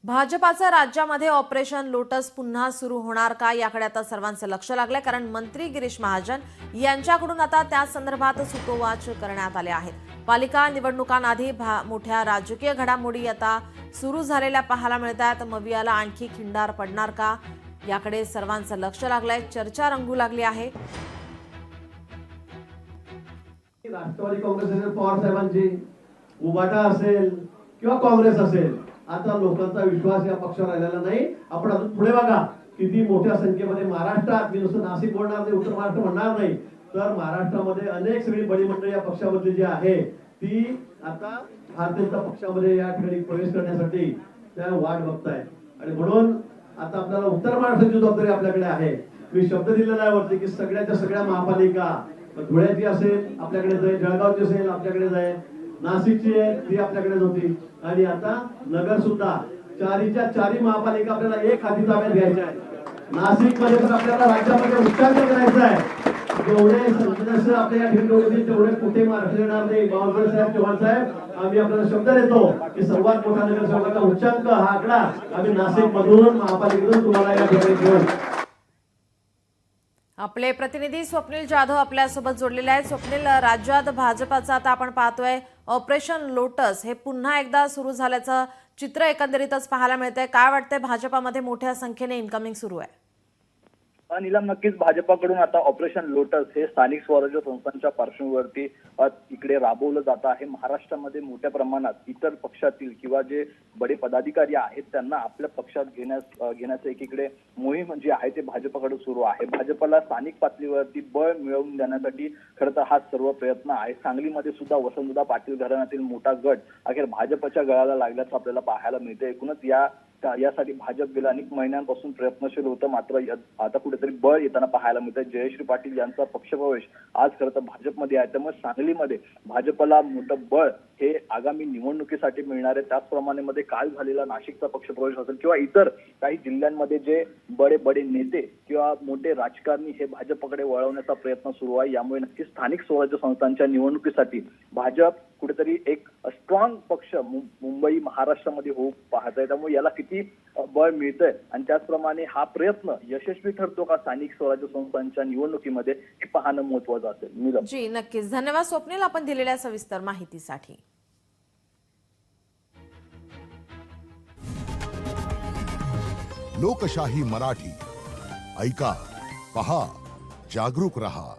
भाजपाचं राज्यामध्ये operation lotus पुन्हा सुरू होणार का याकडे आता सर्वांचं लक्ष लागलंय, कारण मंत्री गिरीश महाजन यांच्याकडून आता त्या संदर्भात सूतोवाच करण्यात आले आहेत। पालिका निवडणुकांआधी मोठ्या राजकीय घडामोडी आता सुरू झालेल्या पाहायला मिळतात। मवियाला आणखी खिंडार पडणार का याकडे सर्वांचं लक्ष लागलंय, चर्चा रंगू लागली आहे। राष्ट्रवादी काँग्रेस असेल, पवार साहेबांची उबाटा असेल किंवा काँग्रेस असेल, आता लोकांचा विश्वास या पक्षावर राहिलेला नाही। आपण अजून पुढे बघा, किती मोठ्या संख्येमध्ये महाराष्ट्रात, मी नुसतं नाशिक बोलणार नाही, उत्तर महाराष्ट्र म्हणणार नाही, तर महाराष्ट्रामध्ये अनेक सगळी बडी मंडळी या पक्षामध्ये जी आहे ती आता भारतीय जनता पक्षामध्ये या ठिकाणी प्रवेश करण्यासाठी त्या वाट बघताय। आणि म्हणून आता आपल्याला उत्तर महाराष्ट्राची जबाबदारी आपल्याकडे आहे। मी शब्द दिलेला आहे वरती की सगळ्याच्या सगळ्या महापालिका, धुळ्याची असेल आपल्याकडे जाईल, जळगावची असेल आपल्याकडे जाईल, नाशिकची आहे ती आपल्याकडे होती, आणि आता नगर सुद्धा चारीच्या चारी महापालिका आपल्याला एक हाती ताब्यात घ्यायच्या आहे। नाशिक मध्ये तर आपल्याला राज्यामध्ये उच्चांक करायचा आहे। जेवढे सदस्य आपल्या या ठिकाणी होतील तेवढे कुठे महाराष्ट्र येणार नाही। बावनकुळे साहेब, चव्हाण साहेब, आम्ही आपल्याला शब्द देतो की सर्वात मोठा नगरसेवकाचा उच्चांक हा आकडा आम्ही नाशिक मधून महापालिकेतून तुम्हाला या ठिकाणी देऊ। आपले प्रतिनिधी स्वप्नील जाधव आपल्यासोबत जोडलेले आहेत। स्वप्नील, राज्यात भाजपाचं आता आपण पाहतोय ऑपरेशन लोटस हे पुन्हा एकदा सुरू झाल्याचं चित्र एकंदरीतच पाहायला मिळतंय। काय वाटतंय, भाजपामध्ये मोठ्या संख्येने इन्कमिंग सुरू आहे? नीलम, नक्कीच भाजपाकडून आता ऑपरेशन लोटस हे स्थानिक स्वराज्य संस्थांच्या पार्श्वभूमीवरती इकडे राबवलं जात आहे। महाराष्ट्रामध्ये मोठ्या प्रमाणात इतर पक्षातील किंवा जे बडे पदाधिकारी आहेत त्यांना आपल्या पक्षात घेण्याचं एकीकडे मोहीम जी आहे ते भाजपाकडे सुरू आहे। भाजपाला स्थानिक पातळीवरती बळ मिळवून देण्यासाठी खरं तर हा सर्व प्रयत्न आहे। सांगलीमध्ये सुद्धा वसंतदादा पाटील घराण्यातील मोठा गट अखेर भाजपच्या गळाला लागल्याचं आपल्याला पाहायला मिळते। एकूणच यासाठी भाजप गेल्या अनेक महिन्यांपासून प्रयत्नशील होतं, मात्र आता कुठेतरी बळ येताना पाहायला मिळतं। जयश्री पाटील यांचा पक्षप्रवेश आज खरं तर भाजपमध्ये आहे, त्यामुळे सांगलीमध्ये भाजपला मोठं बळ हे आगामी निवडणुकीसाठी मिळणार आहे। त्याचप्रमाणे मध्ये काल झालेला नाशिकचा पक्षप्रवेश असेल किंवा इतर काही जिल्ह्यांमध्ये जे बडे नेते किंवा मोठे राजकारणी हे भाजपकडे वळवण्याचा प्रयत्न सुरू आहे। यामुळे नक्कीच स्थानिक स्वराज्य संस्थांच्या निवडणुकीसाठी भाजप कुठेतरी एक स्ट्रॉंग पक्ष मुंबई महाराष्ट्रामध्ये होऊ पाहत आहे। त्यामुळे याला किती बळ मिळतंय आणि त्याचप्रमाणे हा प्रयत्न यशस्वी ठरतो का स्थानिक स्वराज्य संस्थांच्या निवडणुकीमध्ये हे पाहणं महत्त्वाचं असेल। जी नक्कीच, धन्यवाद स्वप्नील आपण दिलेल्या सविस्तर माहितीसाठी। लोकशाही मराठी ऐका, पहा, जागरूक रहा।